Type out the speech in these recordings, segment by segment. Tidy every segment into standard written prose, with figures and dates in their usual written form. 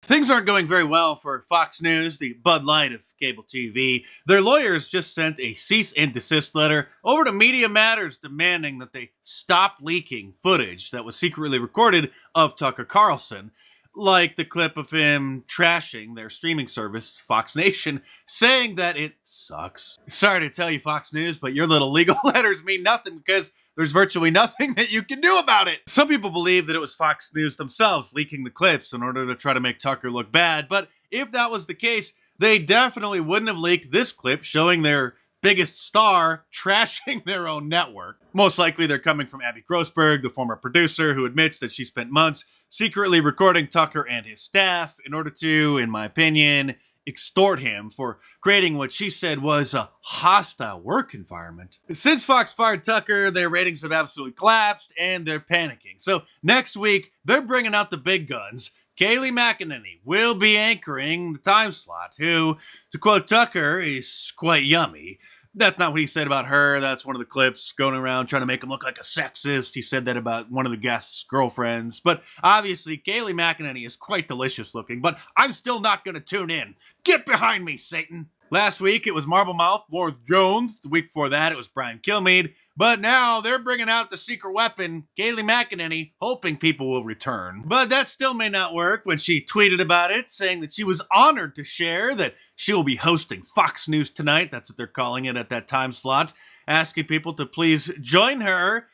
Things aren't going very well for Fox News, the Bud Light of cable TV. Their lawyers just sent a cease and desist letter over to Media Matters demanding that they stop leaking footage that was secretly recorded of Tucker Carlson, like the clip of him trashing their streaming service, Fox Nation, saying that it sucks. Sorry to tell you, Fox News, but your little legal letters mean nothing because there's virtually nothing that you can do about it. Some people believe that it was Fox News themselves leaking the clips in order to try to make Tucker look bad, but if that was the case, they definitely wouldn't have leaked this clip showing their biggest star trashing their own network. Most likely they're coming from Abby Grossberg, the former producer, who admits that she spent months secretly recording Tucker and his staff in order to, in my opinion, extort him for creating what she said was a hostile work environment. Since Fox fired Tucker, their ratings have absolutely collapsed and they're panicking. So next week, they're bringing out the big guns. Kayleigh McEnany will be anchoring the time slot, who, to quote Tucker, is quite yummy. That's not what he said about her. That's one of the clips going around trying to make him look like a sexist. He said that about one of the guests' girlfriends. But obviously, Kayleigh McEnany is quite delicious looking, but I'm still not going to tune in. Get behind me, Satan. Last week, it was Marble Mouth, Warth Jones. The week before that, it was Brian Kilmeade. But now they're bringing out the secret weapon, Kayleigh McEnany, hoping people will return. But that still may not work when she tweeted about it, saying that she was honored to share that she will be hosting Fox News tonight. That's what they're calling it at that time slot, asking people to please join her.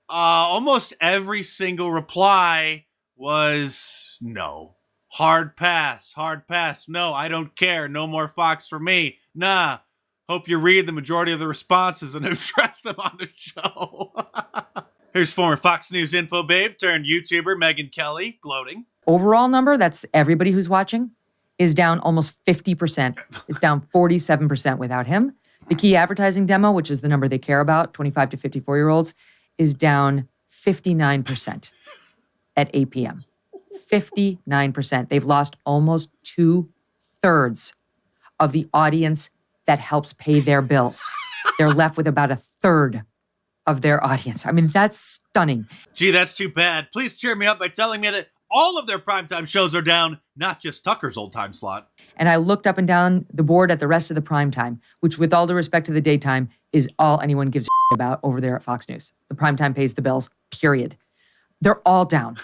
Almost every single reply was no. Hard pass, no, I don't care, no more Fox for me, nah. Hope you read the majority of the responses and address them on the show. Here's former Fox News info babe turned YouTuber Megyn Kelly gloating. Overall number, that's everybody who's watching, is down almost 50%. It's down 47% without him. The key advertising demo, which is the number they care about, 25 to 54-year-olds, is down 59% at 8 p.m. 59%. They've lost almost 2/3 of the audience that helps pay their bills. They're left with about 1/3 of their audience. I mean, that's stunning. Gee, that's too bad. Please cheer me up by telling me that all of their primetime shows are down, not just Tucker's old time slot. And I looked up and down the board at the rest of the primetime, which with all due respect to the daytime, is all anyone gives a about over there at Fox News. The primetime pays the bills, period. They're all down.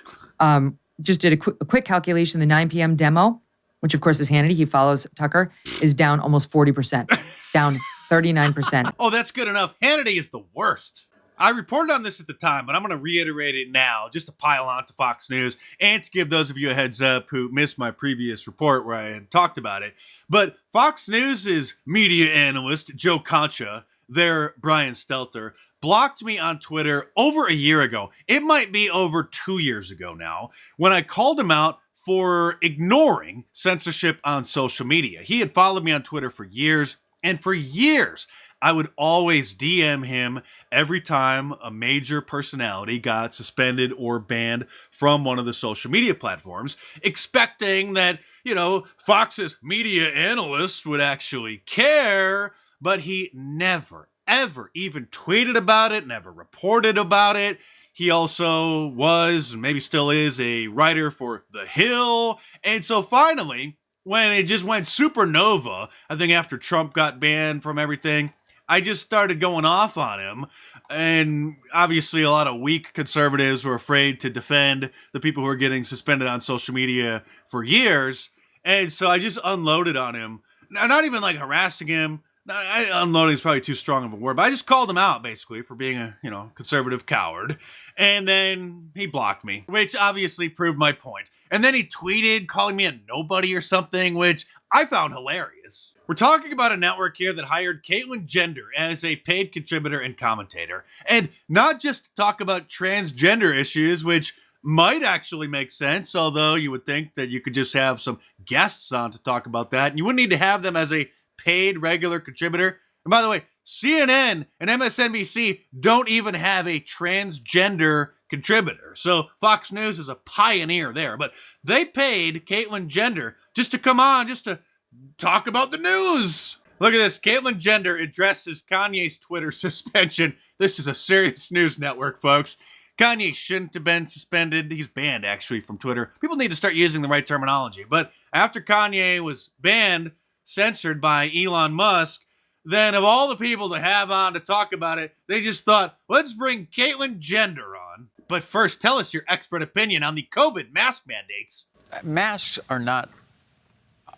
Just did a quick calculation. The 9 p.m. demo, which of course is Hannity, he follows Tucker, is down almost 40%, down 39%. Oh, that's good enough. Hannity is the worst. I reported on this at the time, but I'm going to reiterate it now just to pile on to Fox News and to give those of you a heads up who missed my previous report where I had talked about it. But Fox News' media analyst, Joe Concha, their Brian Stelter, blocked me on Twitter over a year ago. It might be over 2 years ago now, when I called him out for ignoring censorship on social media. He had followed me on Twitter for years, and for years, I would always DM him every time a major personality got suspended or banned from one of the social media platforms, expecting that, Fox's media analyst would actually care, but he never, ever even tweeted about it, never reported about it. He also was, and maybe still is, a writer for The Hill. And so finally, when it just went supernova, I think after Trump got banned from everything, I just started going off on him. And obviously a lot of weak conservatives were afraid to defend the people who are getting suspended on social media for years. And so I just unloaded on him. Not even like harassing him. Unloading is probably too strong of a word, but I just called him out basically for being a, conservative coward. And then he blocked me, which obviously proved my point. And then he tweeted calling me a nobody or something, which I found hilarious. We're talking about a network here that hired Caitlyn Jenner as a paid contributor and commentator. And not just to talk about transgender issues, which might actually make sense, although you would think that you could just have some guests on to talk about that. And you wouldn't need to have them as a paid regular contributor. And by the way, CNN and MSNBC don't even have a transgender contributor. So Fox News is a pioneer there. But they paid Caitlyn Jenner just to come on, just to talk about the news. Look at this. Caitlyn Jenner addresses Kanye's Twitter suspension. This is a serious news network, folks. Kanye shouldn't have been suspended. He's banned, actually, from Twitter. People need to start using the right terminology. But after Kanye was banned, censored by Elon Musk, then of all the people to have on to talk about it, they just thought, let's bring Caitlyn Jenner on. But first, tell us your expert opinion on the COVID mask mandates. Masks are not,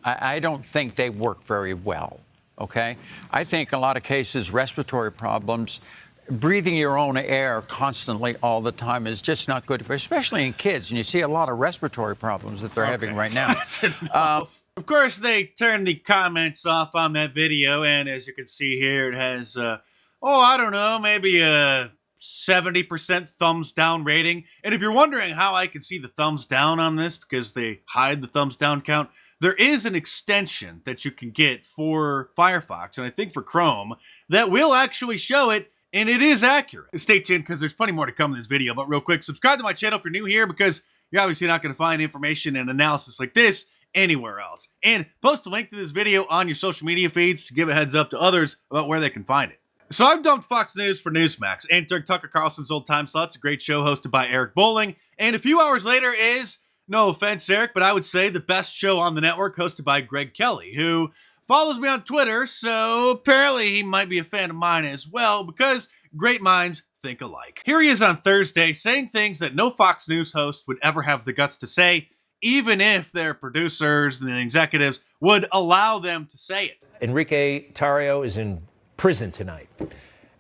I don't think they work very well, okay? I think in a lot of cases, respiratory problems, breathing your own air constantly all the time is just not good for, especially in kids. And you see a lot of respiratory problems that they're having right now. That's enough. Of course, they turned the comments off on that video, and as you can see here, it has, I don't know, maybe a 70% thumbs down rating. And if you're wondering how I can see the thumbs down on this, because they hide the thumbs down count, there is an extension that you can get for Firefox, and I think for Chrome, that will actually show it, and it is accurate. Stay tuned, because there's plenty more to come in this video, but real quick, subscribe to my channel if you're new here, because you're obviously not going to find information and analysis like this anywhere else. And post a link to this video on your social media feeds to give a heads up to others about where they can find it. So I've dumped Fox News for Newsmax and took Tucker Carlson's Old Time Slots, a great show hosted by Eric Bolling. And a few hours later is, no offense, Eric, but I would say the best show on the network, hosted by Greg Kelly, who follows me on Twitter, so apparently he might be a fan of mine as well, because great minds think alike. Here he is on Thursday saying things that no Fox News host would ever have the guts to say, even if their producers and the executives would allow them to say it. Enrique Tarrio is in prison tonight,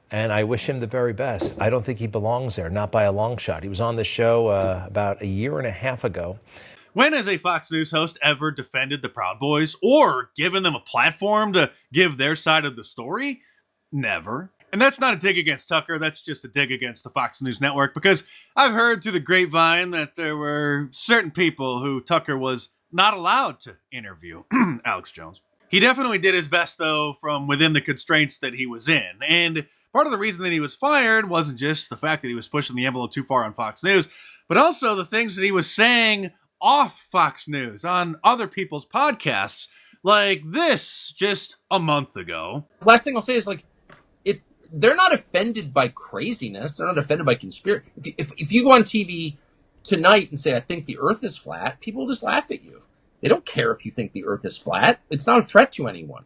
and I wish him the very best. I don't think he belongs there, not by a long shot. He was on the show about a year and a half ago. When has a Fox News host ever defended the Proud Boys or given them a platform to give their side of the story? Never. And that's not a dig against Tucker, that's just a dig against the Fox News network, because I've heard through the grapevine that there were certain people who Tucker was not allowed to interview. Alex Jones. He definitely did his best, though, from within the constraints that he was in. And part of the reason that he was fired wasn't just the fact that he was pushing the envelope too far on Fox News, but also the things that he was saying off Fox News on other people's podcasts, like this just a month ago. Last thing I'll say is, they're not offended by craziness. They're not offended by conspiracy. If you go on TV tonight and say, I think the earth is flat, people will just laugh at you. They don't care if you think the earth is flat. It's not a threat to anyone.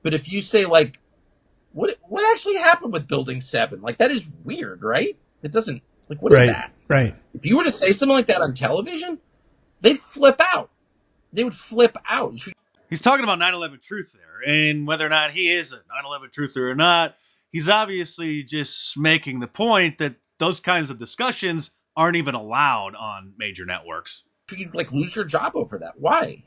But if you say, what actually happened with Building 7? That is weird, right? It doesn't, what is that? Right. If you were to say something like that on television, they'd flip out. They would flip out. He's talking about 9/11 truth there, and whether or not he is a 9/11 truther or not, he's obviously just making the point that those kinds of discussions aren't even allowed on major networks. You'd lose your job over that. Why?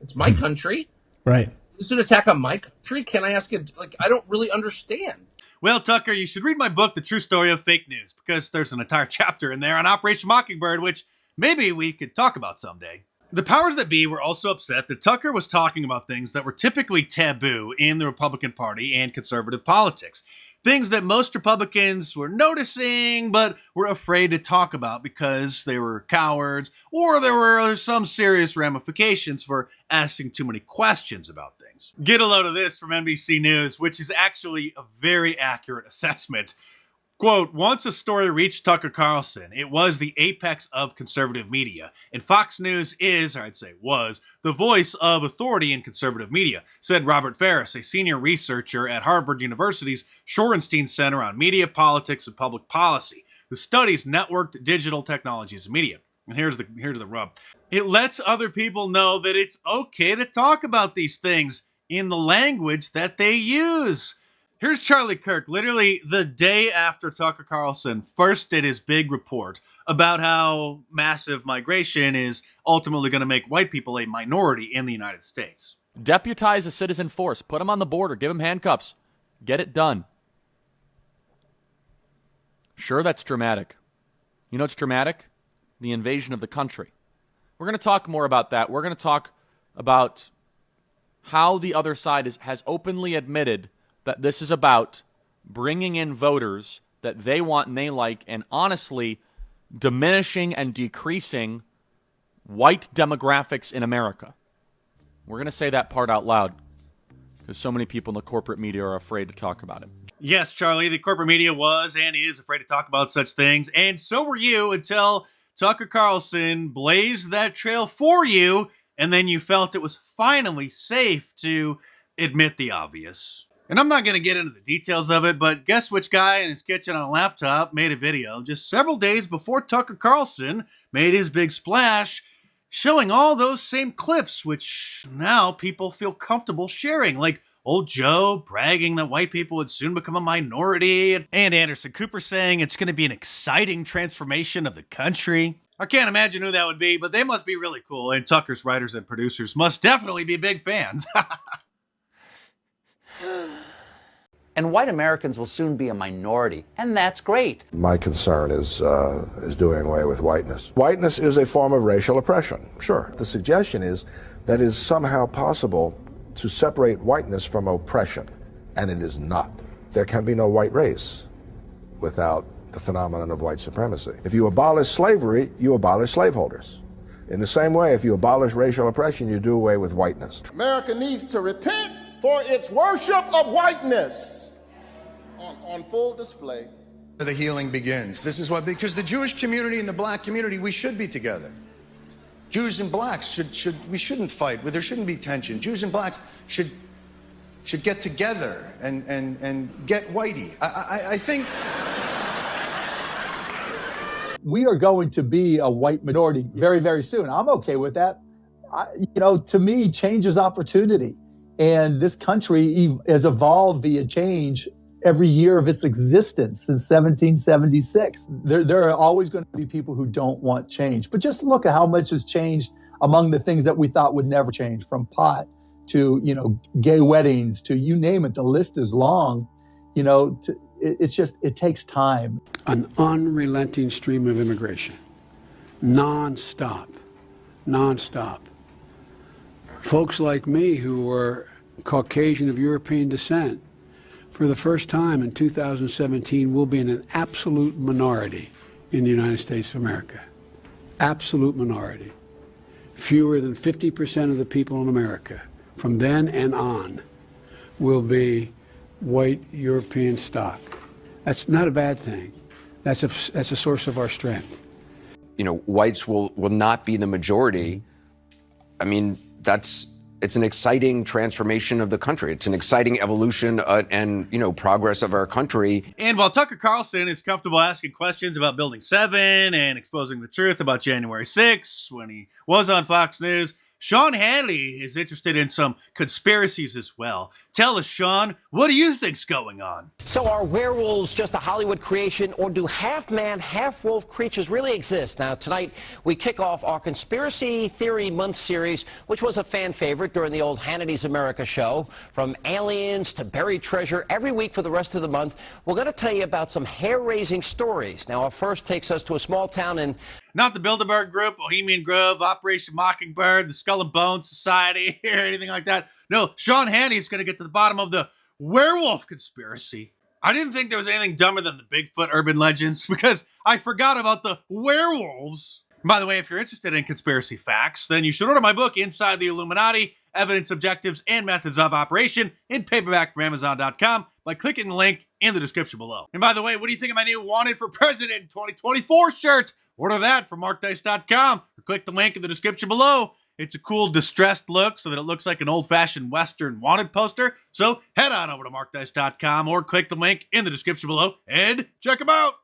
It's my country. Right. Is it an attack on my country? Can I ask you, I don't really understand. Well, Tucker, you should read my book, The True Story of Fake News, because there's an entire chapter in there on Operation Mockingbird, which maybe we could talk about someday. The powers that be were also upset that Tucker was talking about things that were typically taboo in the Republican Party and conservative politics. Things that most Republicans were noticing, but were afraid to talk about because they were cowards, or there were some serious ramifications for asking too many questions about things. Get a load of this from NBC News, which is actually a very accurate assessment. Quote, once a story reached Tucker Carlson, it was the apex of conservative media. And Fox News is, or I'd say was, the voice of authority in conservative media, said Robert Ferris, a senior researcher at Harvard University's Shorenstein Center on Media, Politics, and Public Policy, who studies networked digital technologies and media. And here's the rub. It lets other people know that it's okay to talk about these things in the language that they use. Here's Charlie Kirk, literally the day after Tucker Carlson first did his big report about how massive migration is ultimately going to make white people a minority in the United States. Deputize a citizen force. Put them on the border. Give them handcuffs. Get it done. Sure, that's dramatic. You know what's dramatic? The invasion of the country. We're going to talk more about that. We're going to talk about how the other side has openly admitted that this is about bringing in voters that they want and they like, and honestly diminishing and decreasing white demographics in America. We're going to say that part out loud because so many people in the corporate media are afraid to talk about it. Yes, Charlie, the corporate media was and is afraid to talk about such things, and so were you until Tucker Carlson blazed that trail for you, and then you felt it was finally safe to admit the obvious. And I'm not going to get into the details of it, but guess which guy in his kitchen on a laptop made a video just several days before Tucker Carlson made his big splash, showing all those same clips, which now people feel comfortable sharing, like old Joe bragging that white people would soon become a minority, and Anderson Cooper saying it's going to be an exciting transformation of the country. I can't imagine who that would be, but they must be really cool, and Tucker's writers and producers must definitely be big fans. And white Americans will soon be a minority, and that's great. My concern is doing away with whiteness. Whiteness is a form of racial oppression, sure. The suggestion is that it is somehow possible to separate whiteness from oppression, and it is not. There can be no white race without the phenomenon of white supremacy. If you abolish slavery, you abolish slaveholders. In the same way, if you abolish racial oppression, you do away with whiteness. America needs to repent for its worship of whiteness on full display. The healing begins. This is what, because the Jewish community and the black community, we should be together. Jews and blacks we shouldn't fight. There shouldn't be tension. Jews and blacks should get together and get whitey. I think we are going to be a white minority very, very soon. I'm okay with that. To me, change is opportunity. And this country has evolved via change every year of its existence since 1776. There are always going to be people who don't want change. But just look at how much has changed among the things that we thought would never change, from pot to, gay weddings to you name it. The list is long. It takes time. An unrelenting stream of immigration, nonstop. Folks like me who were Caucasian of European descent, for the first time in 2017, will be in an absolute minority in the United States of America. Absolute minority. Fewer than 50% of the people in America from then and on will be white European stock. That's not a bad thing. That's a source of our strength. Whites will not be the majority. I mean, it's an exciting transformation of the country. It's an exciting evolution and progress of our country. And while Tucker Carlson is comfortable asking questions about Building 7 and exposing the truth about January 6th when he was on Fox News, Sean Hannity is interested in some conspiracies as well. Tell us, Sean, what do you think's going on? So are werewolves just a Hollywood creation, or do half-man, half-wolf creatures really exist? Now, tonight, we kick off our Conspiracy Theory Month series, which was a fan favorite during the old Hannity's America show. From aliens to buried treasure, every week for the rest of the month, we're going to tell you about some hair-raising stories. Now, our first takes us to a small town in... Not the Bilderberg Group, Bohemian Grove, Operation Mockingbird, the Skull and Bones Society, or anything like that. No, Sean Hannity's going to get to the bottom of the werewolf conspiracy. I didn't think there was anything dumber than the Bigfoot urban legends because I forgot about the werewolves. By the way, if you're interested in conspiracy facts, then you should order my book, Inside the Illuminati, Evidence, Objectives, and Methods of Operation, in paperback from Amazon.com by clicking the link in the description below. And by the way, what do you think of my new Wanted for President 2024 shirt? Order that from markdice.com or click the link in the description below. It's a cool distressed look so that it looks like an old-fashioned Western wanted poster. So head on over to markdice.com or click the link in the description below and check them out.